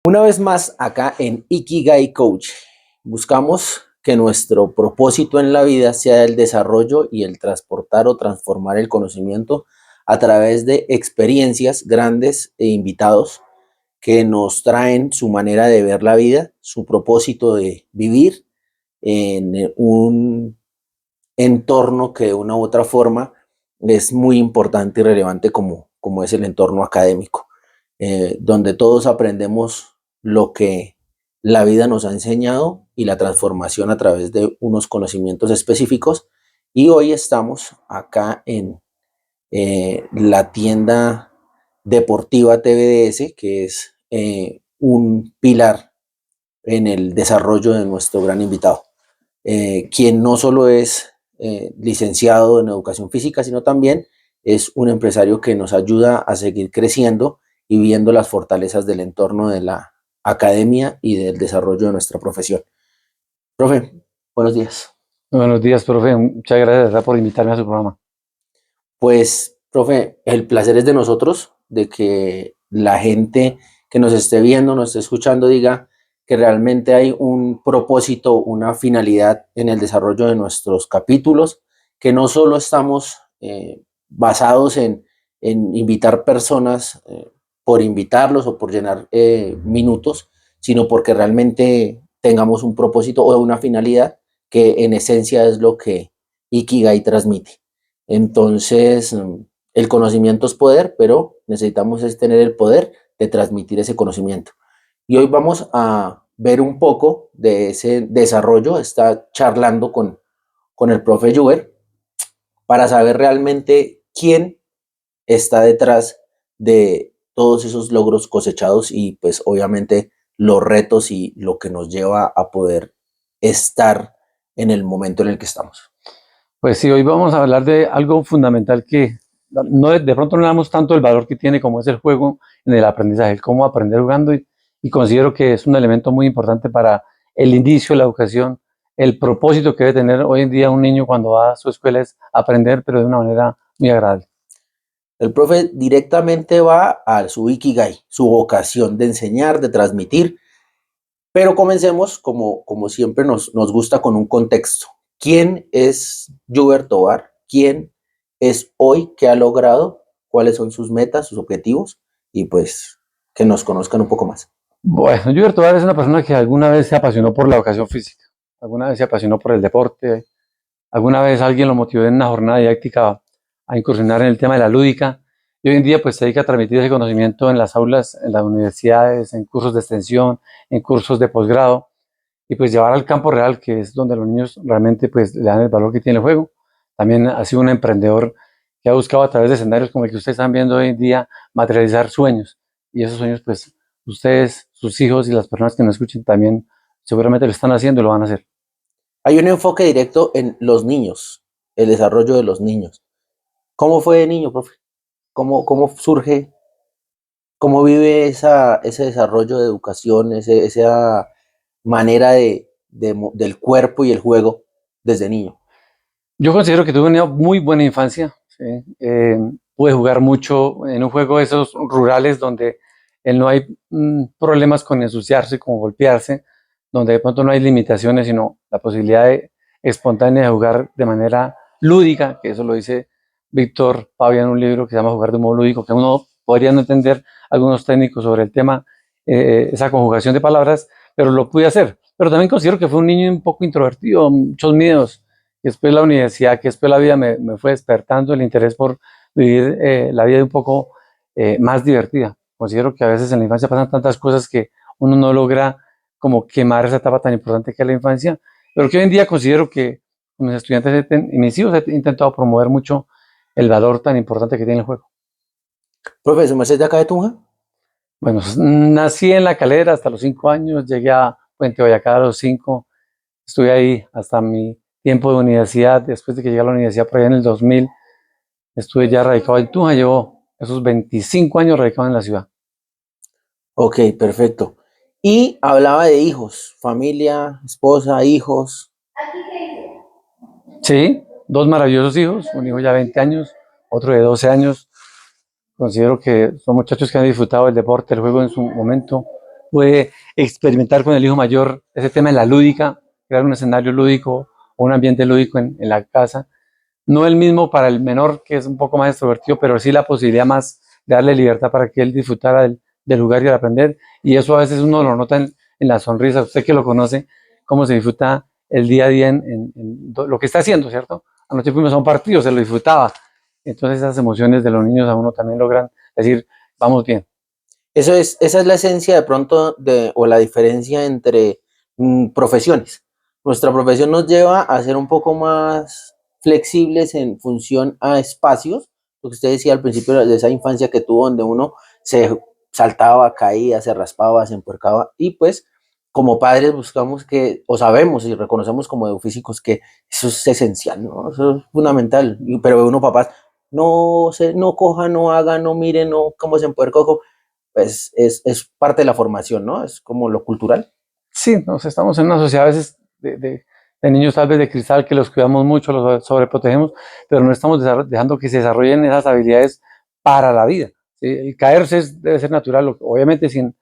Una vez más, acá en Ikigai Coach, buscamos que nuestro propósito en la vida sea el desarrollo y el transportar o transformar el conocimiento a través de experiencias grandes e invitados que nos traen su manera de ver la vida, su propósito de vivir en un entorno que de una u otra forma es muy importante y relevante como es el entorno académico, donde todos aprendemos lo que la vida nos ha enseñado y la transformación a través de unos conocimientos específicos. Y hoy estamos acá en la tienda deportiva TVDS, que es un pilar en el desarrollo de nuestro gran invitado, quien no solo es licenciado en educación física, sino también es un empresario que nos ayuda a seguir creciendo y viendo las fortalezas del entorno de la academia y del desarrollo de nuestra profesión. Profe, buenos días. Buenos días, profe. Muchas gracias, ¿verdad?, por invitarme a su programa. Pues, profe, el placer es de nosotros, de que la gente que nos esté viendo, nos esté escuchando, diga que realmente hay un propósito, una finalidad en el desarrollo de nuestros capítulos, que no solo estamos basados en invitar personas por invitarlos o por llenar minutos, sino porque realmente tengamos un propósito o una finalidad que en esencia es lo que Ikigai transmite. Entonces, el conocimiento es poder, pero necesitamos es tener el poder de transmitir ese conocimiento. Y hoy vamos a ver un poco de ese desarrollo. Está charlando con el profe Juber para saber realmente quién está detrás de todos esos logros cosechados y pues obviamente los retos y lo que nos lleva a poder estar en el momento en el que estamos. Pues sí, hoy vamos a hablar de algo fundamental que no, de pronto no le damos tanto el valor que tiene como es el juego en el aprendizaje, el cómo aprender jugando y considero que es un elemento muy importante para el inicio de la educación. El propósito que debe tener hoy en día un niño cuando va a su escuela es aprender, pero de una manera muy agradable. El profe directamente va a su Ikigai, su vocación de enseñar, de transmitir, pero comencemos como siempre nos gusta con un contexto. ¿Quién es Juber Tovar? ¿Quién es hoy? ¿Qué ha logrado? ¿Cuáles son sus metas, sus objetivos? Y pues que nos conozcan un poco más. Bueno, Gilberto Vara es una persona que alguna vez se apasionó por la educación física, alguna vez se apasionó por el deporte, alguna vez alguien lo motivó en una jornada didáctica a incursionar en el tema de la lúdica y hoy en día pues se dedica a transmitir ese conocimiento en las aulas, en las universidades, en cursos de extensión, en cursos de posgrado y pues llevar al campo real, que es donde los niños realmente pues le dan el valor que tiene el juego. También ha sido un emprendedor que ha buscado a través de escenarios como el que ustedes están viendo hoy en día materializar sueños y esos sueños pues ustedes, sus hijos y las personas que nos escuchen también seguramente lo están haciendo y lo van a hacer. Hay un enfoque directo en los niños, el desarrollo de los niños. ¿Cómo fue de niño, profe? ¿Cómo surge? ¿Cómo vive ese desarrollo de educación, esa manera del cuerpo y el juego desde niño? Yo considero que tuve una muy buena infancia. ¿Sí? Pude jugar mucho en un juego de esos rurales donde no hay problemas con ensuciarse, con golpearse, donde de pronto no hay limitaciones, sino la posibilidad espontánea de jugar de manera lúdica, que eso lo dice Víctor Pavia en un libro que se llama Jugar de modo lúdico, que uno podría no entender algunos técnicos sobre el tema, esa conjugación de palabras, pero lo pude hacer. Pero también considero que fue un niño un poco introvertido, muchos miedos. Y después la universidad, que después la vida me fue despertando el interés por vivir la vida un poco más divertida. Considero que a veces en la infancia pasan tantas cosas que uno no logra como quemar esa etapa tan importante que es la infancia, pero que hoy en día considero que con mis estudiantes y mis hijos he intentado promover mucho el valor tan importante que tiene el juego. Profe, ¿su merced de acá de Tunja? Bueno, nací en La Calera hasta los 5 años, llegué a Puente Boyacá a los 5, estuve ahí hasta mi tiempo de universidad, después de que llegué a la universidad por allá en el 2000, estuve ya radicado en Tunja, llevo esos 25 años radicado en la ciudad. Ok, perfecto. Y hablaba de hijos, familia, esposa, hijos. Sí, dos maravillosos hijos, un hijo ya de 20 años, otro de 12 años. Considero que son muchachos que han disfrutado del deporte, el juego en su momento. puede experimentar con el hijo mayor ese tema de la lúdica, crear un escenario lúdico o un ambiente lúdico en la casa. No el mismo para el menor, que es un poco más extrovertido, pero sí la posibilidad más de darle libertad para que él disfrutara del lugar y de aprender. Y eso a veces uno lo nota en la sonrisa, usted que lo conoce, cómo se disfruta el día a día en lo que está haciendo, ¿cierto? Anoche fuimos a un partido, se lo disfrutaba. Entonces esas emociones de los niños a uno también logran decir, vamos bien. Esa es la esencia de pronto o la diferencia entre profesiones. Nuestra profesión nos lleva a ser un poco más flexibles en función a espacios, lo que usted decía al principio de esa infancia que tuvo donde uno se saltaba, caía, se raspaba, se empuercaba y pues como padres buscamos que, o sabemos y reconocemos como físicos que eso es esencial, ¿no? Eso es fundamental, pero uno papás, no coja, no haga, no mire, no, cómo se empuerca, pues es parte de la formación, ¿no? Es como lo cultural. Sí, nos estamos en una sociedad a veces de niños tal vez de cristal que los cuidamos mucho, los sobreprotegemos, pero no estamos dejando que se desarrollen esas habilidades para la vida. ¿Sí? El caerse debe ser natural, obviamente sin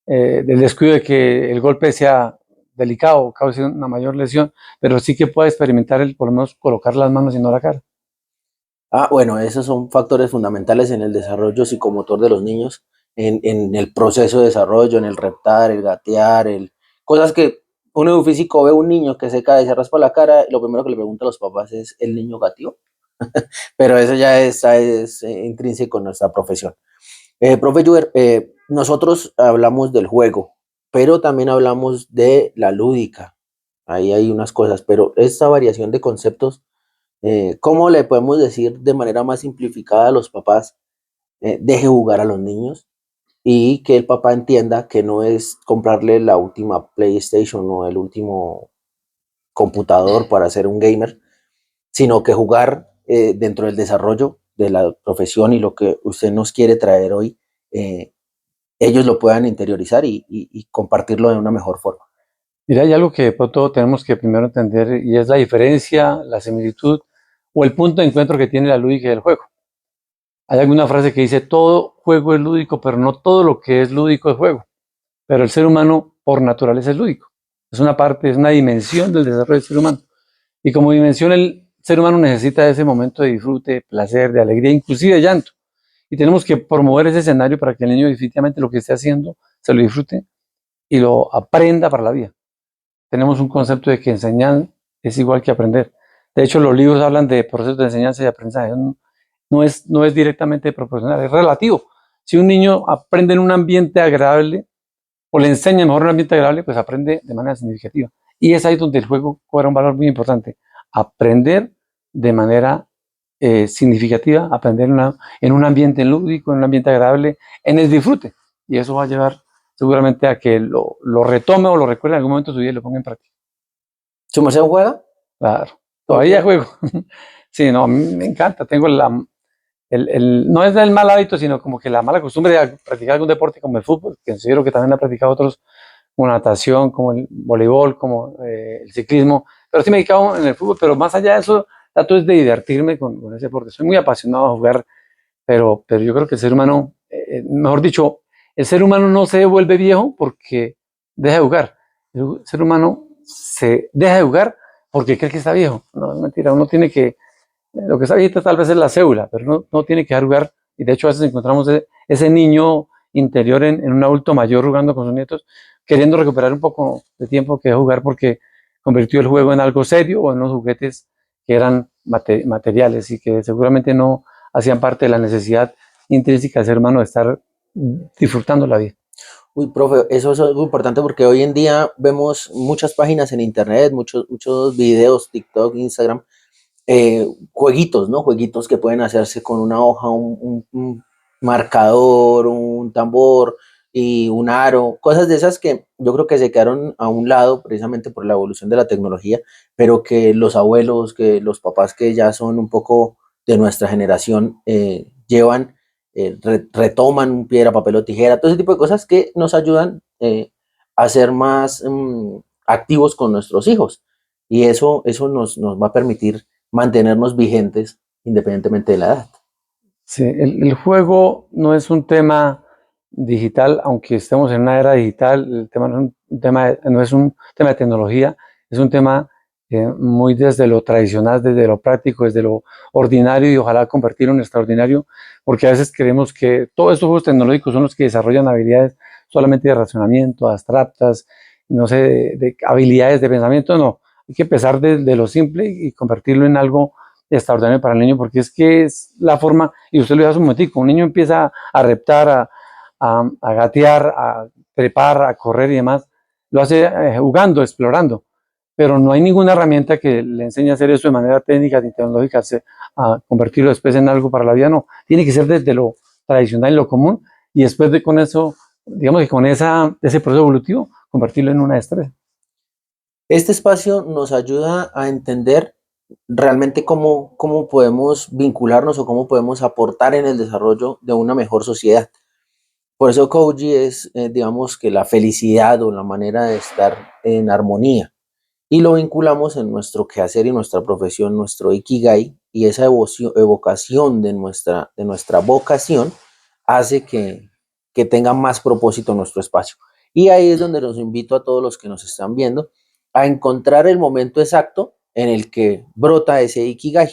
el descuido de que el golpe sea delicado o cause una mayor lesión, pero sí que pueda experimentar el por lo menos colocar las manos y no la cara. Bueno, esos son factores fundamentales en el desarrollo psicomotor de los niños, en el proceso de desarrollo, en el reptar, el gatear, cosas que uno físico ve un niño que se cae, se raspa la cara, y lo primero que le pregunta a los papás es, ¿el niño gateó? Pero eso ya es intrínseco en nuestra profesión. Profe Juber, nosotros hablamos del juego, pero también hablamos de la lúdica. Ahí hay unas cosas, pero esta variación de conceptos, ¿cómo le podemos decir de manera más simplificada a los papás, deje jugar a los niños y que el papá entienda que no es comprarle la última PlayStation o el último computador para ser un gamer, sino que jugar dentro del desarrollo de la profesión y lo que usted nos quiere traer hoy, eh, ellos lo puedan interiorizar y compartirlo de una mejor forma? Mira, hay algo que de pronto tenemos que primero entender y es la diferencia, la similitud o el punto de encuentro que tiene la lúdica y el juego. Hay alguna frase que dice, todo juego es lúdico, pero no todo lo que es lúdico es juego. Pero el ser humano por naturaleza es lúdico. Es una parte, es una dimensión del desarrollo del ser humano. Y como dimensión el ser humano necesita ese momento de disfrute, placer, de alegría, inclusive de llanto. Y tenemos que promover ese escenario para que el niño definitivamente lo que esté haciendo se lo disfrute y lo aprenda para la vida. Tenemos un concepto de que enseñar es igual que aprender. De hecho, los libros hablan de procesos de enseñanza y aprendizaje. No es directamente proporcional, es relativo. Si un niño aprende en un ambiente agradable o le enseña mejor en un ambiente agradable, pues aprende de manera significativa. Y es ahí donde el juego cobra un valor muy importante. Aprender de manera significativa, aprender en un ambiente lúdico, en un ambiente agradable, en el disfrute. Y eso va a llevar seguramente a que lo retome o lo recuerde en algún momento de su vida y lo ponga en práctica. ¿Su merced juega? Claro, ¿Todo el todavía tiempo? juego. Sí, no, a mí me encanta. Tengo no es el mal hábito, sino como que la mala costumbre de practicar algún deporte como el fútbol, que considero que también ha practicado otros, como natación, como el voleibol, como el ciclismo. Pero sí me he dedicado en el fútbol, pero más allá de eso, trato es de divertirme con ese deporte. Soy muy apasionado a jugar, pero yo creo que el ser humano, mejor dicho, el ser humano no se vuelve viejo porque deja de jugar. El ser humano se deja de jugar porque cree que está viejo. No, es mentira, uno tiene que lo que está viejito tal vez es la cédula, pero no tiene que dejar jugar. Y de hecho a veces encontramos ese niño interior en un adulto mayor jugando con sus nietos, queriendo recuperar un poco de tiempo que dejó jugar porque convirtió el juego en algo serio o en unos juguetes que eran materiales y que seguramente no hacían parte de la necesidad intrínseca del ser humano de estar disfrutando la vida. Uy, profe, eso es algo importante porque hoy en día vemos muchas páginas en internet, muchos videos, TikTok, Instagram, jueguitos, ¿no? Jueguitos que pueden hacerse con una hoja, un marcador, un tambor y un aro, cosas de esas que yo creo que se quedaron a un lado precisamente por la evolución de la tecnología, pero que los abuelos, que los papás que ya son un poco de nuestra generación llevan, retoman un piedra, papel o tijera, todo ese tipo de cosas que nos ayudan a ser más activos con nuestros hijos. Y eso nos va a permitir mantenernos vigentes independientemente de la edad. Sí, el juego no es un tema digital, aunque estemos en una era digital, el tema no es no es un tema de tecnología, es un tema muy desde lo tradicional, desde lo práctico, desde lo ordinario y ojalá convertirlo en extraordinario, porque a veces creemos que todos estos juegos tecnológicos son los que desarrollan habilidades solamente de razonamiento, abstractas, no sé, de habilidades de pensamiento, no, hay que empezar de lo simple y convertirlo en algo extraordinario para el niño, porque es que es la forma, y usted lo dijo hace un momentico, un niño empieza a reptar, a gatear, a trepar, a correr y demás, lo hace jugando, explorando, pero no hay ninguna herramienta que le enseñe a hacer eso de manera técnica ni tecnológica, a convertirlo después en algo para la vida, no, tiene que ser desde lo tradicional y lo común, y después de con eso, digamos que con ese proceso evolutivo, convertirlo en una destreza. Este espacio nos ayuda a entender realmente cómo podemos vincularnos o cómo podemos aportar en el desarrollo de una mejor sociedad. Por eso Koji es, digamos que la felicidad o la manera de estar en armonía. Y lo vinculamos en nuestro quehacer y nuestra profesión, nuestro Ikigai, y esa evocación de nuestra vocación hace que tenga más propósito nuestro espacio. Y ahí es donde los invito a todos los que nos están viendo a encontrar el momento exacto en el que brota ese Ikigai.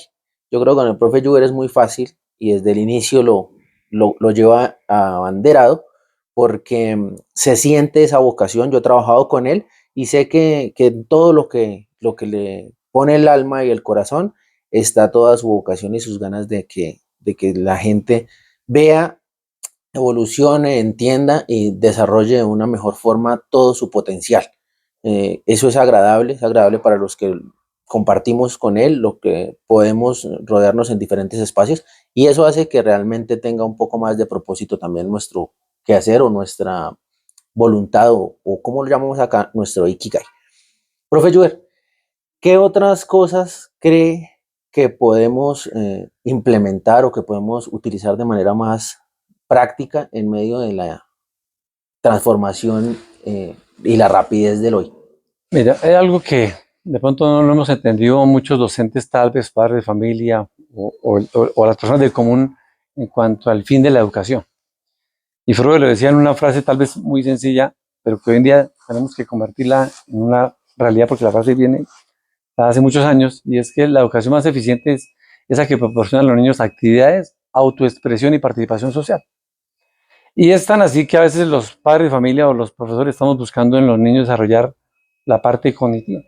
Yo creo que con el profe Juber es muy fácil y desde el inicio lo lleva abanderado porque se siente esa vocación. Yo he trabajado con él y sé que todo lo que le pone el alma y el corazón está toda su vocación y sus ganas de que la gente vea, evolucione, entienda y desarrolle de una mejor forma todo su potencial. Eso es agradable para los que compartimos con él, lo que podemos rodearnos en diferentes espacios y eso hace que realmente tenga un poco más de propósito también nuestro quehacer o nuestra voluntad o como lo llamamos acá, nuestro Ikigai. Profe Juber, ¿qué otras cosas cree que podemos implementar o que podemos utilizar de manera más práctica en medio de la transformación y la rapidez del hoy? Mira, hay algo que de pronto no lo hemos entendido muchos docentes, tal vez padres de familia o las personas del común en cuanto al fin de la educación. Y Freud lo decía en una frase tal vez muy sencilla, pero que hoy en día tenemos que convertirla en una realidad porque la frase viene hace muchos años y es que la educación más eficiente es esa que proporciona a los niños actividades, autoexpresión y participación social. Y es tan así que a veces los padres de familia o los profesores estamos buscando en los niños desarrollar la parte cognitiva.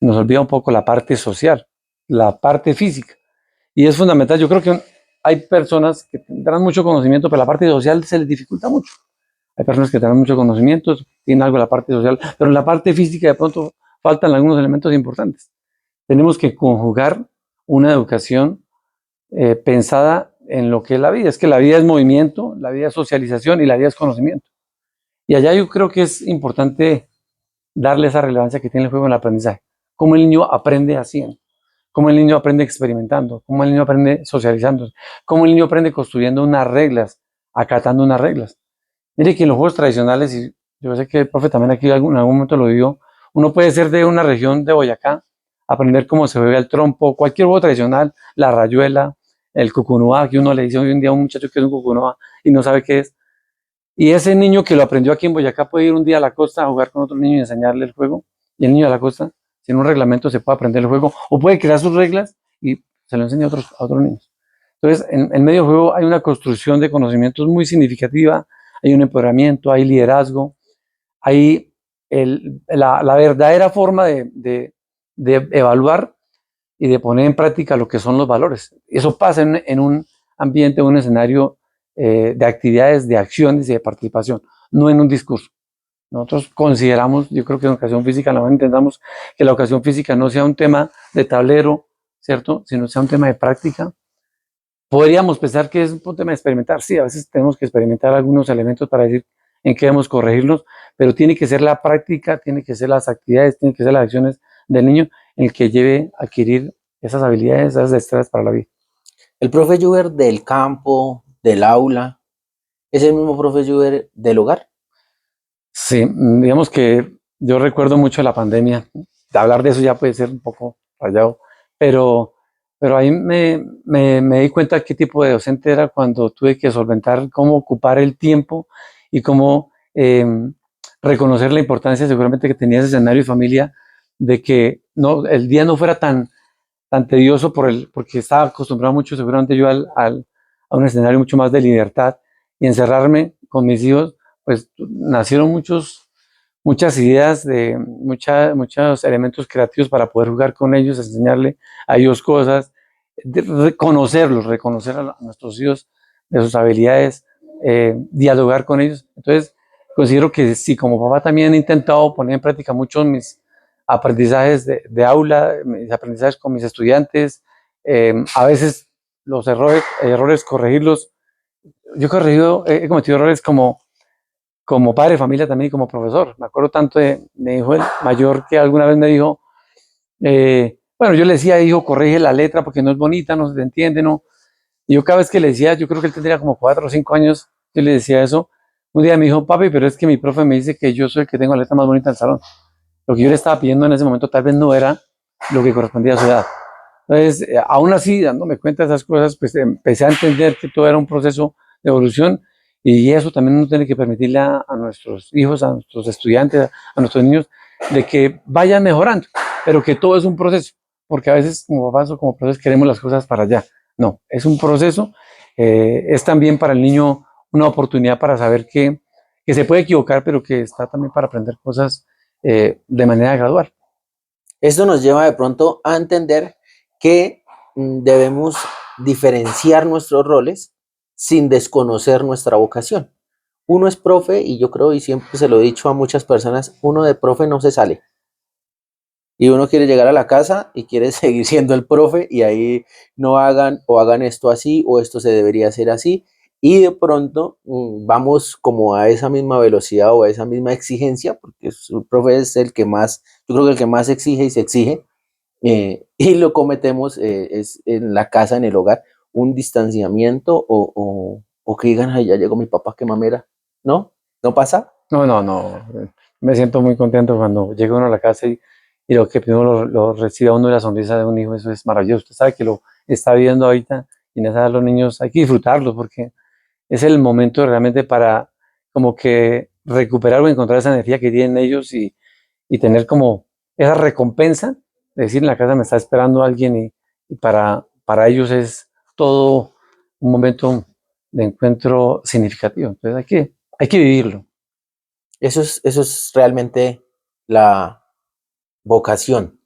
Nos olvida un poco la parte social, la parte física. Y es fundamental. Yo creo que hay personas que tendrán mucho conocimiento, pero la parte social se les dificulta mucho. Hay personas que tienen mucho conocimiento, tienen algo de la parte social, pero en la parte física de pronto faltan algunos elementos importantes. Tenemos que conjugar una educación pensada en lo que es la vida. Es que la vida es movimiento, la vida es socialización y la vida es conocimiento. Y allá yo creo que es importante darle esa relevancia que tiene el juego en el aprendizaje. Cómo el niño aprende haciendo, cómo el niño aprende experimentando, cómo el niño aprende socializando, cómo el niño aprende construyendo unas reglas, acatando unas reglas. Mire que en los juegos tradicionales, y yo sé que el profe también aquí en algún momento lo vivió, uno puede ser de una región de Boyacá, aprender cómo se bebe el trompo, cualquier juego tradicional, la rayuela, el cucunúa, que uno le dice hoy en día a un muchacho que es un cucunúa y no sabe qué es. Y ese niño que lo aprendió aquí en Boyacá puede ir un día a la costa a jugar con otro niño y enseñarle el juego. Y el niño de la costa, sin un reglamento, se puede aprender el juego o puede crear sus reglas y se lo enseña a otros niños. Entonces, en medio del juego hay una construcción de conocimientos muy significativa, hay un empoderamiento, hay liderazgo, hay la verdadera forma de evaluar y de poner en práctica lo que son los valores. Eso pasa en un ambiente, un escenario de actividades, de acciones y de participación, no en un discurso. Nosotros consideramos, yo creo que en educación física, la entendamos que la educación física no sea un tema de tablero, ¿cierto? Sino sea un tema de práctica. Podríamos pensar que es un tema de experimentar, sí, a veces tenemos que experimentar algunos elementos para decir en qué debemos corregirlos, pero tiene que ser la práctica, tiene que ser las actividades, tiene que ser las acciones del niño en el que lleve a adquirir esas habilidades, esas destrezas para la vida. El profe Juber del campo, del aula, es el mismo profe Juber del hogar. Sí, digamos que yo recuerdo mucho la pandemia, de hablar de eso ya puede ser un poco rayado, pero pero ahí me di cuenta qué tipo de docente era cuando tuve que solventar cómo ocupar el tiempo y cómo reconocer la importancia seguramente que tenía ese escenario y familia de que no, el día no fuera tan tedioso porque estaba acostumbrado mucho seguramente yo a un escenario mucho más de libertad y encerrarme con mis hijos, pues nacieron muchas ideas muchos elementos creativos para poder jugar con ellos, enseñarle a ellos cosas, reconocer a nuestros hijos de sus habilidades, dialogar con ellos. Entonces, considero que sí, como papá también he intentado poner en práctica muchos mis aprendizajes de aula, mis aprendizajes con mis estudiantes, a veces los errores corregirlos. Yo he cometido errores como padre de familia también y como profesor. Me acuerdo tanto me dijo el mayor que alguna vez me dijo, bueno, yo le decía, hijo, corrige la letra porque no es bonita, no se entiende, no. Y yo cada vez que le decía, yo creo que él tendría como 4 o 5 años, yo le decía eso. Un día me dijo, papi, pero es que mi profe me dice que yo soy el que tengo la letra más bonita del salón. Lo que yo le estaba pidiendo en ese momento tal vez no era lo que correspondía a su edad. Entonces, aún así, dándome cuenta de esas cosas, pues empecé a entender que todo era un proceso de evolución y eso también nos tiene que permitirle a nuestros hijos, a nuestros estudiantes, a nuestros niños, de que vayan mejorando, pero que todo es un proceso, porque a veces como papás o como profesores queremos las cosas para allá. No, es un proceso, es también para el niño una oportunidad para saber que se puede equivocar, pero que está también para aprender cosas de manera gradual. Esto nos lleva de pronto a entender que debemos diferenciar nuestros roles sin desconocer nuestra vocación. Uno es profe y yo creo, y siempre se lo he dicho a muchas personas, uno de profe no se sale. Y uno quiere llegar a la casa y quiere seguir siendo el profe y ahí no hagan o hagan esto así o esto se debería hacer así. Y de pronto vamos como a esa misma velocidad o a esa misma exigencia, porque el profe es el que más, yo creo que el que más exige y se exige, y lo cometemos es en la casa, en el hogar, un distanciamiento o que digan, ay, ya llegó mi papá, qué mamera. ¿No? ¿No pasa? No, no, no. Me siento muy contento cuando llega uno a la casa y lo que primero lo recibe a uno la sonrisa de un hijo, eso es maravilloso. Usted sabe que lo está viviendo ahorita y en esa edad los niños hay que disfrutarlos porque es el momento realmente para como que recuperar o encontrar esa energía que tienen ellos y tener como esa recompensa de decir en la casa me está esperando alguien y para ellos es todo un momento de encuentro significativo. Entonces hay que vivirlo. Eso es realmente la vocación,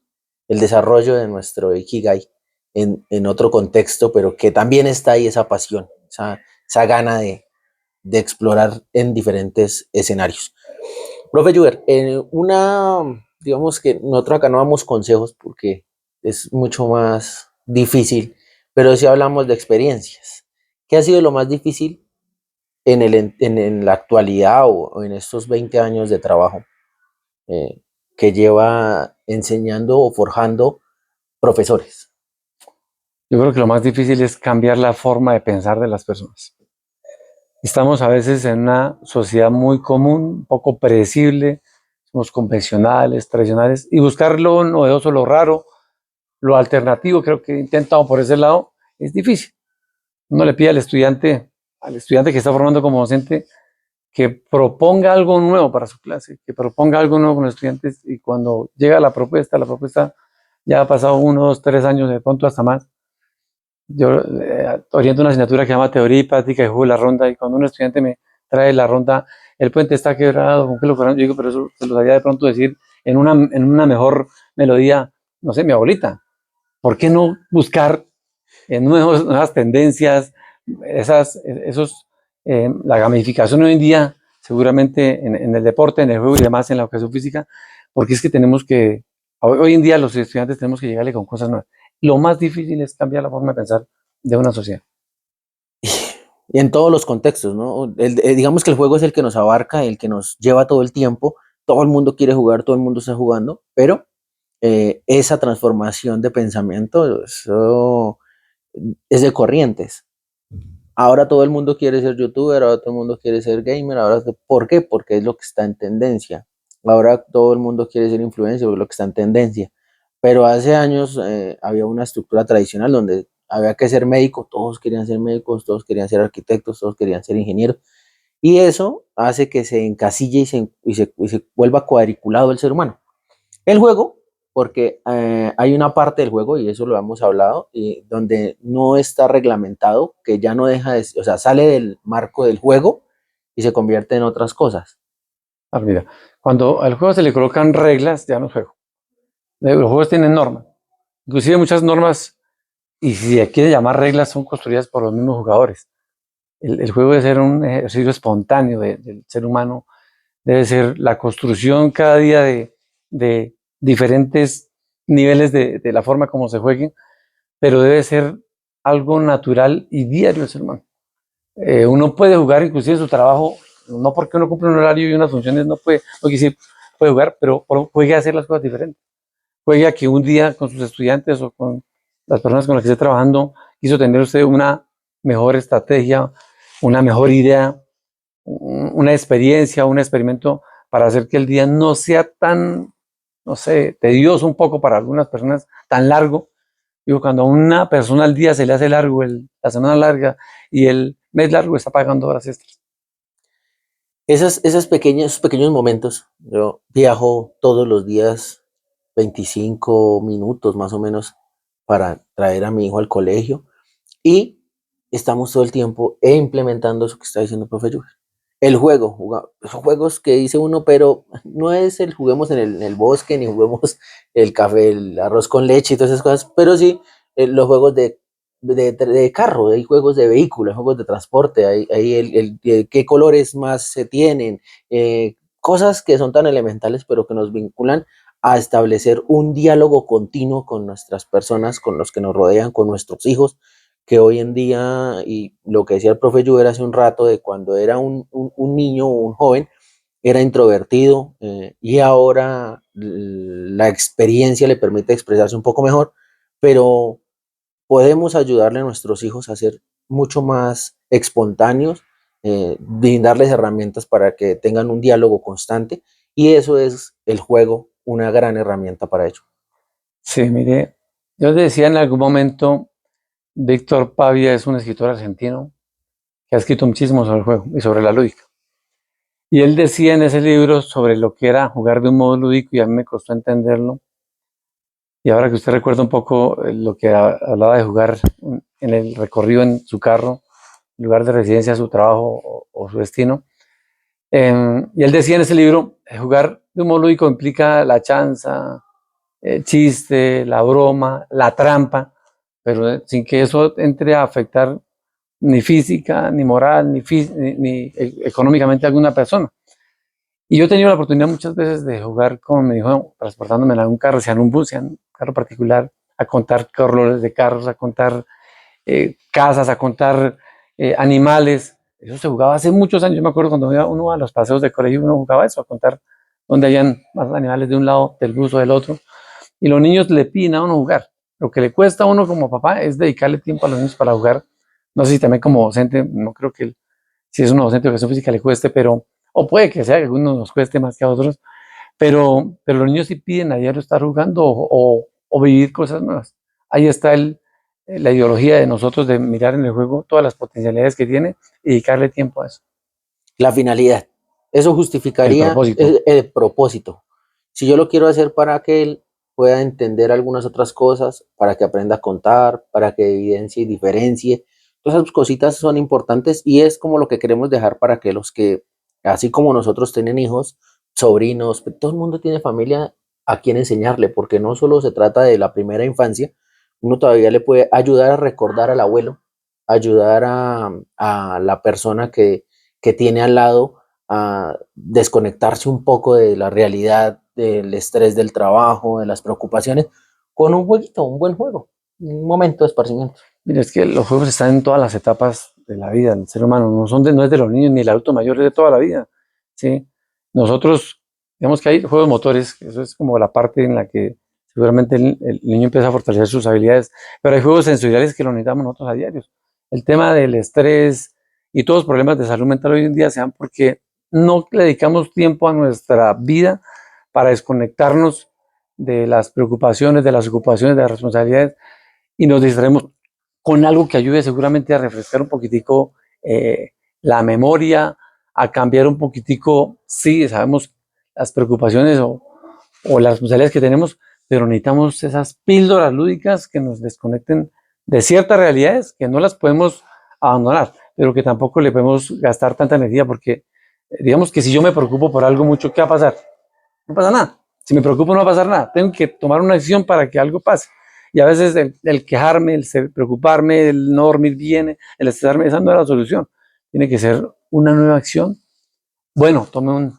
el desarrollo de nuestro Ikigai en otro contexto, pero que también está ahí esa pasión, esa gana de explorar en diferentes escenarios. Profe Juber, digamos que nosotros acá no damos consejos porque es mucho más difícil, pero sí hablamos de experiencias. ¿Qué ha sido lo más difícil en la actualidad o en estos 20 años de trabajo que lleva enseñando o forjando profesores? Yo creo que lo más difícil es cambiar la forma de pensar de las personas. Estamos a veces en una sociedad muy común, un poco predecible, somos convencionales, tradicionales, y buscar lo novedoso, lo raro, lo alternativo, creo que he intentado por ese lado, es difícil. Uno le pide al estudiante que está formando como docente, que proponga algo nuevo para su clase, que proponga algo nuevo con los estudiantes, y cuando llega la propuesta ya ha pasado 1, 2, 3 años, de pronto hasta más. Yo oriento una asignatura que se llama Teoría y Práctica de Juego de la Ronda y cuando un estudiante me trae la ronda, el puente está quebrado, ¿con qué lo quebraron? Yo digo, pero eso se lo sabía de pronto decir en una mejor melodía, no sé, mi abuelita. ¿Por qué no buscar nuevas tendencias, la gamificación hoy en día, seguramente en el deporte, en el juego y demás, en la educación física, porque es que hoy en día los estudiantes tenemos que llegarle con cosas nuevas. Lo más difícil es cambiar la forma de pensar de una sociedad. Y en todos los contextos, ¿no? Digamos que el juego es el que nos abarca, el que nos lleva todo el tiempo, todo el mundo quiere jugar, todo el mundo está jugando, pero esa transformación de pensamiento, eso es de corrientes. Ahora todo el mundo quiere ser youtuber, ahora todo el mundo quiere ser gamer, ¿por qué? Porque es lo que está en tendencia. Ahora todo el mundo quiere ser influencer, es lo que está en tendencia. pero hace años había una estructura tradicional donde había que ser médico, todos querían ser médicos, todos querían ser arquitectos, todos querían ser ingenieros, y eso hace que se encasille y se vuelva cuadriculado el ser humano. El juego, porque hay una parte del juego, y eso lo hemos hablado, donde no está reglamentado, que ya no deja de, o sea, sale del marco del juego y se convierte en otras cosas. Ah, mira, cuando al juego se le colocan reglas, ya no es juego. Los juegos tienen normas. Inclusive muchas normas, y si se quiere llamar reglas, son construidas por los mismos jugadores. El juego debe ser un ejercicio espontáneo del ser humano, debe ser la construcción cada día de diferentes niveles de la forma como se jueguen, pero debe ser algo natural y diario del ser humano. Uno puede jugar inclusive su trabajo, no porque uno cumple un horario y unas funciones, no puede, no quiere decir, puede jugar, pero juegue a hacer las cosas diferentes. Juegue a que un día con sus estudiantes o con las personas con las que esté trabajando quiso tener usted una mejor estrategia, una mejor idea, una experiencia, un experimento para hacer que el día no sea tan, no sé, tedioso un poco para algunas personas, tan largo. Digo, cuando a una persona al día se le hace largo, la semana larga y el mes largo, está pagando horas extras. Esos pequeños momentos, yo viajo todos los días 25 minutos más o menos para traer a mi hijo al colegio y estamos todo el tiempo implementando eso que está diciendo el profe Lluvia. El juego, juegos que dice uno, pero no es el juguemos en el bosque, ni juguemos el café, el arroz con leche y todas esas cosas, pero sí los juegos de carro, hay juegos de vehículos, juegos de transporte, hay qué colores más se tienen, cosas que son tan elementales, pero que nos vinculan a establecer un diálogo continuo con nuestras personas, con los que nos rodean, con nuestros hijos, que hoy en día, y lo que decía el profe Lluver hace un rato, de cuando era un niño o un joven, era introvertido y ahora la experiencia le permite expresarse un poco mejor, pero podemos ayudarle a nuestros hijos a ser mucho más espontáneos, brindarles herramientas para que tengan un diálogo constante y eso es el juego, una gran herramienta para ello. Sí, mire, yo decía en algún momento, Víctor Pavia es un escritor argentino que ha escrito muchísimo sobre el juego y sobre la lúdica. Y él decía en ese libro sobre lo que era jugar de un modo lúdico y a mí me costó entenderlo. Y ahora que usted recuerda un poco lo que hablaba de jugar en el recorrido en su carro, lugar de residencia, su trabajo o su destino. Y él decía en ese libro, jugar de un modo lúdico implica la chanza, el chiste, la broma, la trampa, pero sin que eso entre a afectar ni física, ni moral, ni económicamente a alguna persona. Y yo he tenido la oportunidad muchas veces de jugar con mi hijo, transportándome en un carro, sea en un bus, sea en un carro particular, a contar colores de carros, a contar casas, a contar animales. Eso se jugaba hace muchos años. Yo me acuerdo cuando iba uno a los paseos de colegio, uno jugaba eso, a contar dónde hayan más animales de un lado del bus o del otro. Y los niños le piden a uno jugar. Lo que le cuesta a uno como papá es dedicarle tiempo a los niños para jugar. No sé si también como docente, no creo que si es un docente de educación física le cueste, pero, o puede que sea que a algunos nos cueste más que a otros, pero los niños sí piden a diario estar jugando o vivir cosas nuevas. Ahí está la ideología de nosotros de mirar en el juego todas las potencialidades que tiene y dedicarle tiempo a eso. La finalidad, eso El justificaría propósito. el propósito. Si yo lo quiero hacer para que él pueda entender algunas otras cosas, para que aprenda a contar, para que evidencie y diferencie, todas esas cositas son importantes y es como lo que queremos dejar para que los que, así como nosotros tienen hijos, sobrinos, todo el mundo tiene familia a quien enseñarle, porque no solo se trata de la primera infancia, uno todavía le puede ayudar a recordar al abuelo, ayudar a la persona que tiene al lado a desconectarse un poco de la realidad, del estrés del trabajo, de las preocupaciones, con un jueguito, un buen juego, un momento de esparcimiento. Mira, es que los juegos están en todas las etapas de la vida del ser humano, no es de los niños ni el adulto mayor, es de toda la vida. ¿Sí? Nosotros, digamos que hay juegos motores, eso es como la parte en la que seguramente el niño empieza a fortalecer sus habilidades, pero hay juegos sensoriales que lo necesitamos nosotros a diario. El tema del estrés y todos los problemas de salud mental hoy en día se dan porque no le dedicamos tiempo a nuestra vida para desconectarnos de las preocupaciones, de las ocupaciones, de las responsabilidades, y nos distraemos con algo que ayude seguramente a refrescar un poquitico la memoria, a cambiar un poquitico, sí, sabemos las preocupaciones o las responsabilidades que tenemos, pero necesitamos esas píldoras lúdicas que nos desconecten de ciertas realidades que no las podemos abandonar, pero que tampoco le podemos gastar tanta energía porque digamos que si yo me preocupo por algo mucho, ¿qué va a pasar? No pasa nada. Si me preocupo no va a pasar nada. Tengo que tomar una acción para que algo pase. Y a veces el quejarme, preocuparme, el no dormir bien, el estresarme, esa no es la solución. Tiene que ser una nueva acción. Bueno, tome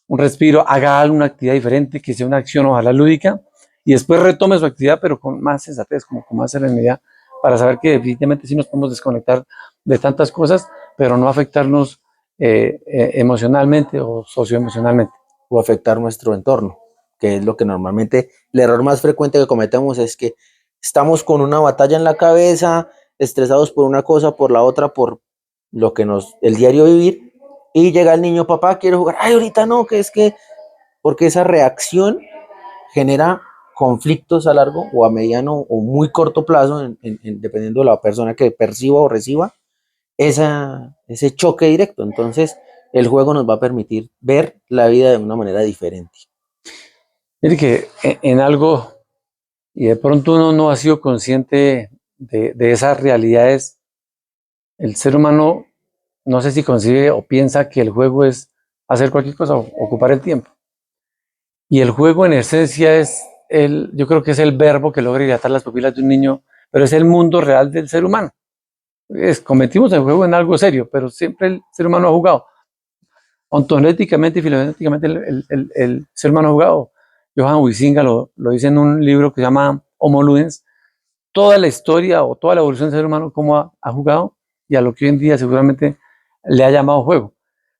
un respiro, haga alguna actividad diferente, que sea una acción ojalá lúdica, y después retome su actividad, pero con más sensatez, como con más serenidad, para saber que definitivamente sí nos podemos desconectar de tantas cosas, pero no afectarnos emocionalmente o socioemocionalmente. O afectar nuestro entorno, que es lo que normalmente, el error más frecuente que cometemos es que estamos con una batalla en la cabeza, estresados por una cosa, por la otra, por lo que el diario vivir, y llega el niño, papá, quiero jugar, ay, ahorita no, que es que, porque esa reacción genera conflictos a largo o a mediano o muy corto plazo, dependiendo de la persona que perciba o reciba ese choque directo. Entonces, el juego nos va a permitir ver la vida de una manera diferente. Mire que en algo, y de pronto uno no ha sido consciente de esas realidades, el ser humano no sé si concibe o piensa que el juego es hacer cualquier cosa o ocupar el tiempo. Y el juego en esencia yo creo que es el verbo que logra dilatar las pupilas de un niño, pero es el mundo real del ser humano. Cometimos el juego en algo serio, pero siempre el ser humano ha jugado. Ontonéticamente y filogenéticamente el ser humano ha jugado. Johann Huizinga lo dice en un libro que se llama Homo Ludens, toda la historia o toda la evolución del ser humano, cómo ha jugado y a lo que hoy en día seguramente le ha llamado juego.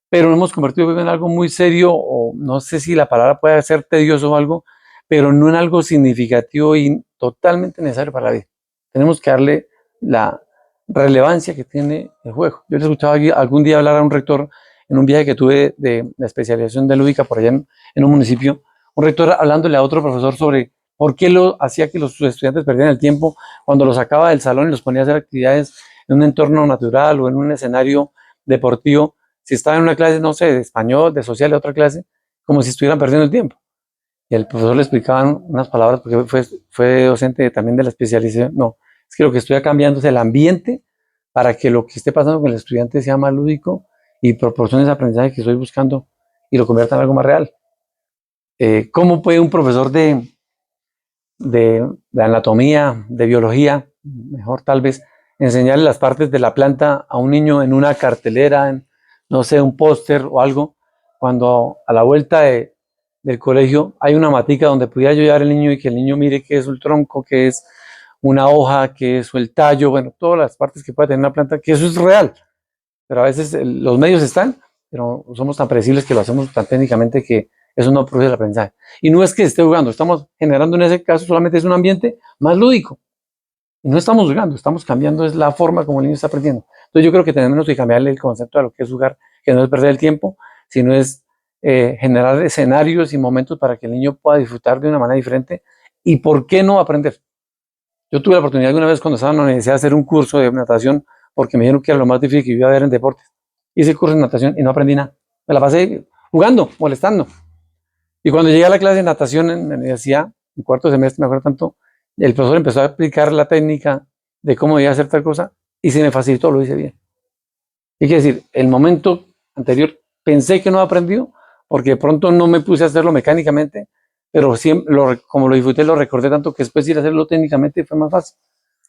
Pero hemos convertido en algo muy serio, o no sé si la palabra puede ser tedioso o algo, pero no en algo significativo y totalmente necesario para la vida. Tenemos que darle la relevancia que tiene el juego. Yo le escuchaba algún día hablar a un rector en un viaje que tuve de la especialización de lúdica por allá en un municipio, un rector hablándole a otro profesor sobre por qué lo hacía que los estudiantes perdieran el tiempo cuando los sacaba del salón y los ponía a hacer actividades en un entorno natural o en un escenario deportivo, si estaba en una clase, no sé, de español, de social, de otra clase, como si estuvieran perdiendo el tiempo. Y el profesor le explicaban unas palabras, porque fue docente también de la especialización. No, es que lo que estoy cambiando es el ambiente para que lo que esté pasando con el estudiante sea más lúdico y proporcione ese aprendizaje que estoy buscando y lo convierta en algo más real. ¿Cómo puede un profesor de anatomía, de biología, mejor tal vez, enseñarle las partes de la planta a un niño en una cartelera, en, no sé, un póster o algo, cuando a la vuelta del colegio hay una matica donde pudiera yo llevar al niño y que el niño mire qué es el tronco, qué es una hoja, qué es el tallo, bueno, todas las partes que puede tener una planta, que eso es real, pero a veces los medios están, pero somos tan predecibles que lo hacemos tan técnicamente que eso no produce el aprendizaje. Y no es que esté jugando, estamos generando en ese caso solamente es un ambiente más lúdico. Y no estamos jugando, estamos cambiando es la forma como el niño está aprendiendo. Entonces yo creo que tenemos que cambiarle el concepto de lo que es jugar, que no es perder el tiempo, sino es generar escenarios y momentos para que el niño pueda disfrutar de una manera diferente. ¿Y por qué no aprender? Yo tuve la oportunidad alguna vez cuando estaba en la universidad de hacer un curso de natación porque me dijeron que era lo más difícil que iba a ver en deportes. Hice el curso de natación y no aprendí nada. Me la pasé jugando, molestando. Y cuando llegué a la clase de natación en la universidad, en cuarto semestre, me acuerdo tanto, el profesor empezó a explicar la técnica de cómo debía hacer tal cosa y se me facilitó, lo hice bien. Y quiere decir, el momento anterior pensé que no aprendió porque de pronto no me puse a hacerlo mecánicamente, pero siempre, como lo disfruté, lo recordé tanto que después ir a hacerlo técnicamente fue más fácil,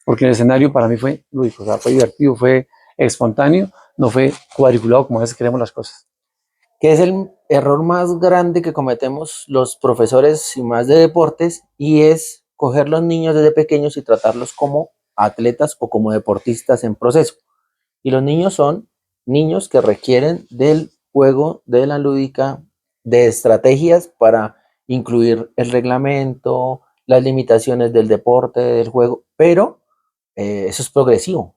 porque el escenario para mí fue lúdico, o sea, fue divertido, fue espontáneo, no fue cuadriculado como a veces queremos las cosas. Que es el error más grande que cometemos los profesores y más de deportes, y es coger los niños desde pequeños y tratarlos como atletas o como deportistas en proceso. Y los niños son niños que requieren del juego, de la lúdica, de estrategias para incluir el reglamento, las limitaciones del deporte, del juego, pero eso es progresivo.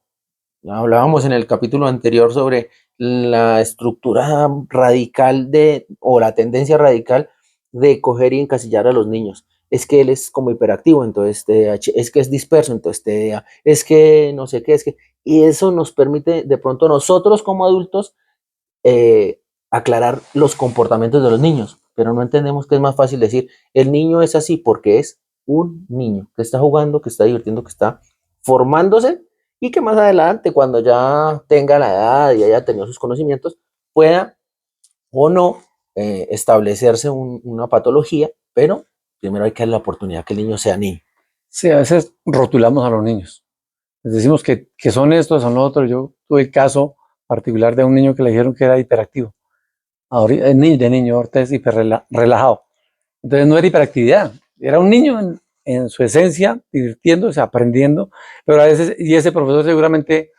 Hablábamos en el capítulo anterior sobre la estructura radical o la tendencia radical de coger y encasillar a los niños. es que él es como hiperactivo, entonces TDAH, es que es disperso, entonces TDA, es que no sé qué, es que... Y eso nos permite de pronto nosotros como adultos aclarar los comportamientos de los niños, pero no entendemos que es más fácil decir, el niño es así porque es un niño que está jugando, que está divirtiendo, que está formándose y que más adelante, cuando ya tenga la edad y haya tenido sus conocimientos, pueda o no establecerse una patología, pero primero hay que darle la oportunidad que el niño sea niño. Sí, a veces rotulamos a los niños. Les decimos que son estos, son los otros. Yo tuve el caso particular de un niño que le dijeron que era hiperactivo. Ahorita, de niño, ahorita es relajado. Entonces no era hiperactividad, era un niño en su esencia, divirtiéndose, aprendiendo, pero a veces, y ese profesor seguramente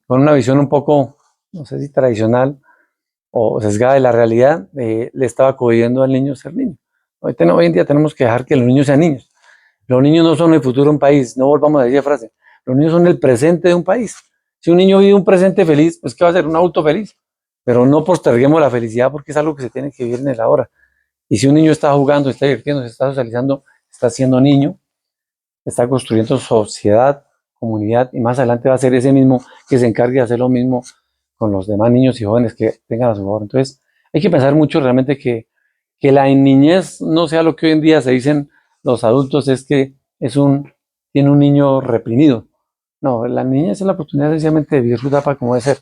con una visión un poco, no sé si tradicional o sesgada de la realidad, le estaba cohibiendo al niño ser niño. Hoy en día tenemos que dejar que los niños sean niños. Los niños no son el futuro de un país, no volvamos a decir frase. Los niños son el presente de un país. Si un niño vive un presente feliz, pues ¿qué va a ser? Un adulto feliz. Pero no posterguemos la felicidad porque es algo que se tiene que vivir en el ahora. Y si un niño está jugando, está divirtiendo, se está socializando, está siendo niño, está construyendo sociedad, comunidad, y más adelante va a ser ese mismo que se encargue de hacer lo mismo con los demás niños y jóvenes que tengan a su favor. Entonces, hay que pensar mucho realmente que la niñez no sea lo que hoy en día se dicen los adultos, es que tiene un niño reprimido. No, la niñez es la oportunidad sencillamente de vivir su etapa como debe ser.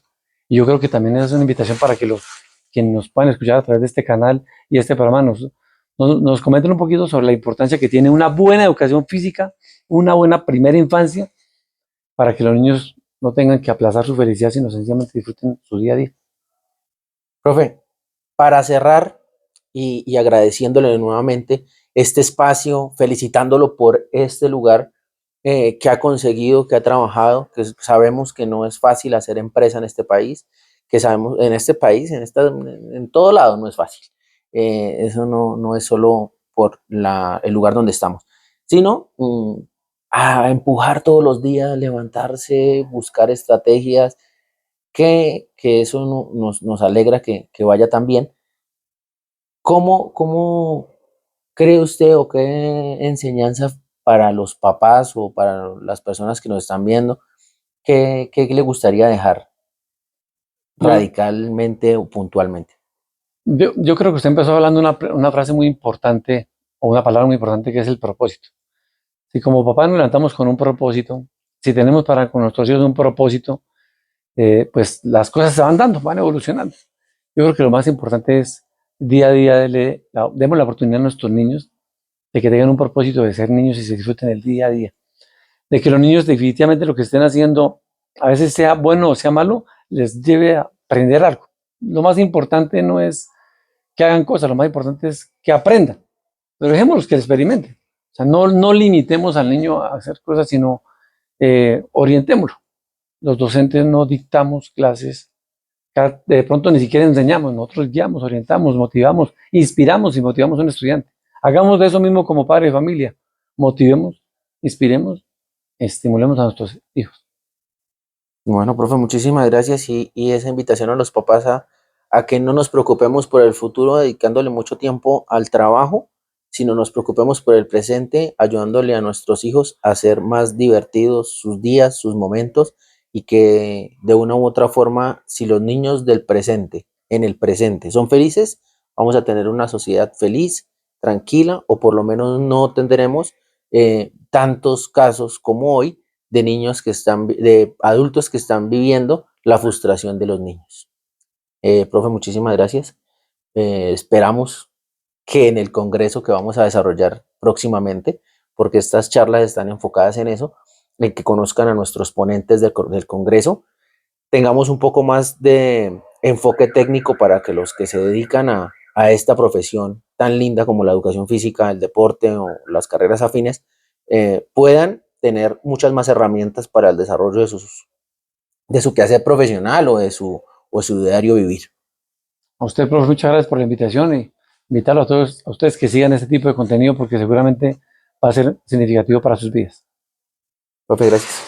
Y yo creo que también es una invitación para que los que nos puedan escuchar a través de este canal y este programa nos comenten un poquito sobre la importancia que tiene una buena educación física, una buena primera infancia, para que los niños no tengan que aplazar su felicidad, sino sencillamente disfruten su día a día. Profe, para cerrar y agradeciéndole nuevamente este espacio, felicitándolo por este lugar que ha conseguido, que ha trabajado, que sabemos que no es fácil hacer empresa en este país, que sabemos en este país, en todo lado no es fácil. Eso no es solo por el lugar donde estamos, sino a empujar todos los días, levantarse, buscar estrategias, que eso nos alegra que vaya tan bien. ¿Cómo cree usted o qué enseñanza para los papás o para las personas que nos están viendo, qué le gustaría dejar Bueno, radicalmente o puntualmente? yo creo que usted empezó hablando una frase muy importante o una palabra muy importante que es el propósito. Si como papá nos levantamos con un propósito, si tenemos para con nuestros hijos un propósito, pues las cosas se van dando, van evolucionando. Yo creo que lo más importante es día a día demos la oportunidad a nuestros niños de que tengan un propósito de ser niños y se disfruten el día a día. De que los niños definitivamente lo que estén haciendo, a veces sea bueno o sea malo, les lleve a aprender algo. Lo más importante no es que hagan cosas, lo más importante es que aprendan. Pero dejémoslos que experimenten. O sea, no limitemos al niño a hacer cosas, sino orientémoslo. Los docentes no dictamos clases, de pronto ni siquiera enseñamos, nosotros guiamos, orientamos, motivamos, inspiramos y motivamos a un estudiante. Hagamos de eso mismo como padre de familia. Motivemos, inspiremos, estimulemos a nuestros hijos. Bueno, profe, muchísimas gracias y esa invitación a los papás a que no nos preocupemos por el futuro dedicándole mucho tiempo al trabajo, sino nos preocupemos por el presente, ayudándole a nuestros hijos a hacer más divertidos sus días, sus momentos y que de una u otra forma, si los niños del presente, en el presente, son felices, vamos a tener una sociedad feliz, tranquila o por lo menos no tendremos tantos casos como hoy de niños de adultos que están viviendo la frustración de los niños. Profe, muchísimas gracias. Esperamos que en el congreso que vamos a desarrollar próximamente, porque estas charlas están enfocadas en eso, en que conozcan a nuestros ponentes del congreso, tengamos un poco más de enfoque técnico para que los que se dedican a esta profesión tan linda como la educación física, el deporte o las carreras afines, puedan tener muchas más herramientas para el desarrollo de su quehacer profesional o su diario vivir. A usted, profe, muchas gracias por la invitación y invitarlo a todos, a ustedes que sigan este tipo de contenido porque seguramente va a ser significativo para sus vidas. Profe, gracias.